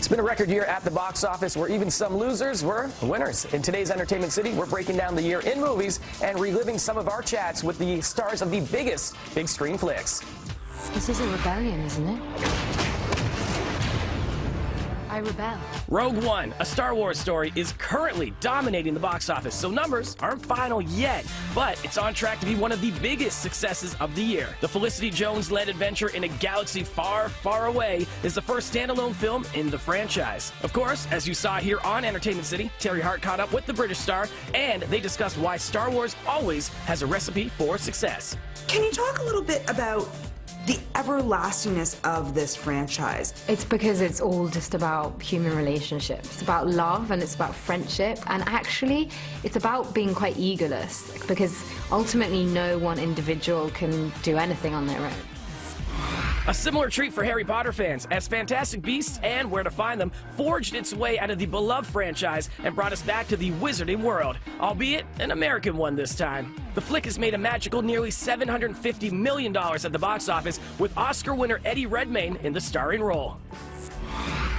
been a record year at the box office where even some losers were winners. In today's Entertainment City, we're breaking down the year in movies and reliving some of our chats with the stars of the biggest big screen flicks. This is a rebellion, isn't it? I rebel. Rogue One, a Star Wars story, is currently dominating the box office, so numbers aren't final yet, but it's on track to be one of the biggest successes of the year. The Felicity Jones-led adventure in a galaxy far, far away is the first standalone film in the franchise. Of course, as you saw here on Entertainment City, Terry Hart caught up with the British star, and they discussed why Star Wars always has a recipe for success. Can you talk a little bit about the everlastingness of this franchise? It's because it's all just about human relationships. It's about love and it's about friendship, and actually it's about being quite egoless, because ultimately no one individual can do anything on their own. A similar treat for Harry Potter fans, as Fantastic Beasts and Where to Find Them forged its way out of the beloved franchise and brought us back to the wizarding world, albeit an American one this time. The flick has made a magical nearly $750 million at the box office, with Oscar winner Eddie Redmayne in the starring role.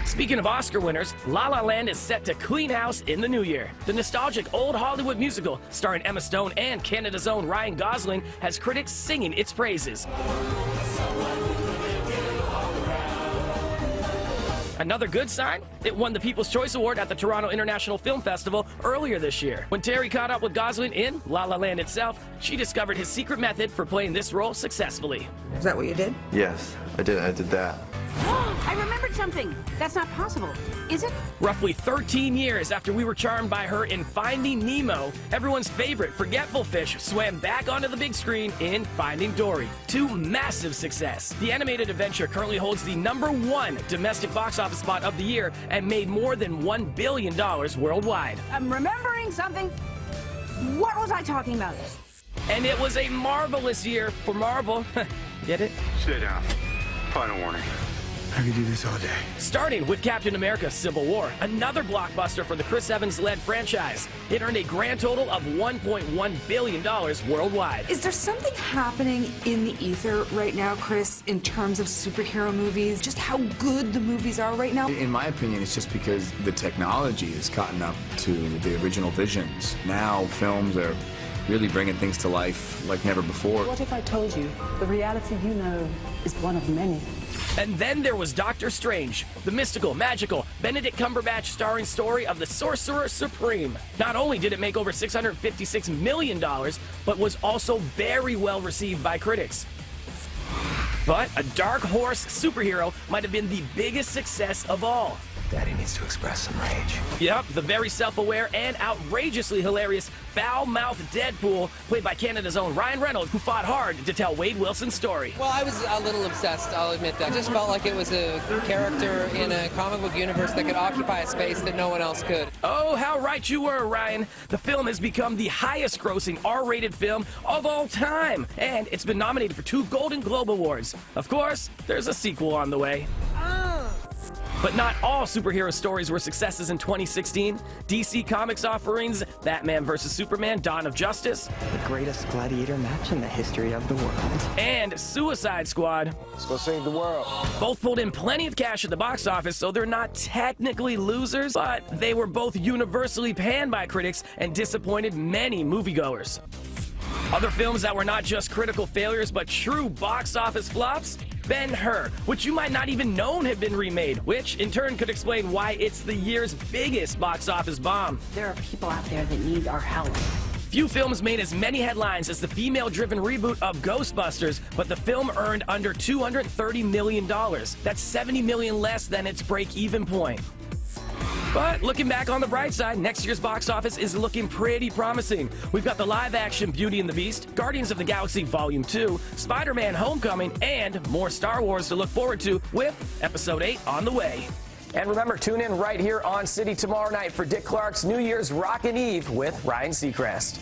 Speaking of Oscar winners, La La Land is set to clean house in the new year. The nostalgic old Hollywood musical, starring Emma Stone and Canada's own Ryan Gosling, has critics singing its praises. Another good sign? It won the People's Choice Award at the Toronto International Film Festival earlier this year. When Terry caught up with Gosling in La La Land itself, she discovered his secret method for playing this role successfully. Is that what you did? Yes, I did that. I remembered something. That's not possible, is it? Roughly 13 years after we were charmed by her in Finding Nemo, everyone's favorite forgetful fish swam back onto the big screen in Finding Dory, to massive success. The animated adventure currently holds the #1 domestic box office spot of the year and made more than $1 billion worldwide. I'm remembering something. What was I talking about? And it was a marvelous year for Marvel. Get it? Sit down. Final warning. I could do this all day. Starting with Captain America: Civil War, another blockbuster for the Chris Evans-led franchise. It earned a grand total of $1.1 billion worldwide. Is there something happening in the ether right now, Chris, in terms of superhero movies? Just how good the movies are right now? In my opinion, it's just because the technology has caught up to the original visions. Now films are really bringing things to life like never before. What if I told you the reality you know is one of many? And then there was Doctor Strange, the mystical, magical, Benedict Cumberbatch starring story of the Sorcerer Supreme. Not only did it make over $656 million, but was also very well received by critics. But a dark horse superhero might have been the biggest success of all. Daddy needs to express some rage. Yep, the very self-aware and outrageously hilarious foul-mouthed Deadpool, played by Canada's own Ryan Reynolds, who fought hard to tell Wade Wilson's story. Well, I was a little obsessed, I'll admit that. I just felt like it was a character in a comic book universe that could occupy a space that no one else could. Oh, how right you were, Ryan. The film has become the highest-grossing R-rated film of all time, and it's been nominated for 2 Golden Globe Awards. Of course, there's a sequel on the way. But not all superhero stories were successes in 2016. DC Comics offerings Batman vs. Superman: Dawn of Justice, The greatest gladiator match in the history of the world. and Suicide Squad. Let's go save the world. Both pulled in plenty of cash at the box office, so they're not technically losers, but they were both universally panned by critics and disappointed many moviegoers. Other films that were not just critical failures, but true box office flops? Ben-Hur, which you might not even known had been remade, which in turn could explain why it's the year's biggest box office bomb. There are people out there that need our help. Few films made as many headlines as the female-driven reboot of Ghostbusters, but the film earned under $230 million. That's $70 million less than its break-even point. But looking back on the bright side, next year's box office is looking pretty promising. We've got the live-action Beauty and the Beast, Guardians of the Galaxy Volume 2, Spider-Man: Homecoming, and more Star Wars to look forward to, with Episode 8 on the way. And remember, tune in right here on City tomorrow night for Dick Clark's New Year's Rockin' Eve with Ryan Seacrest.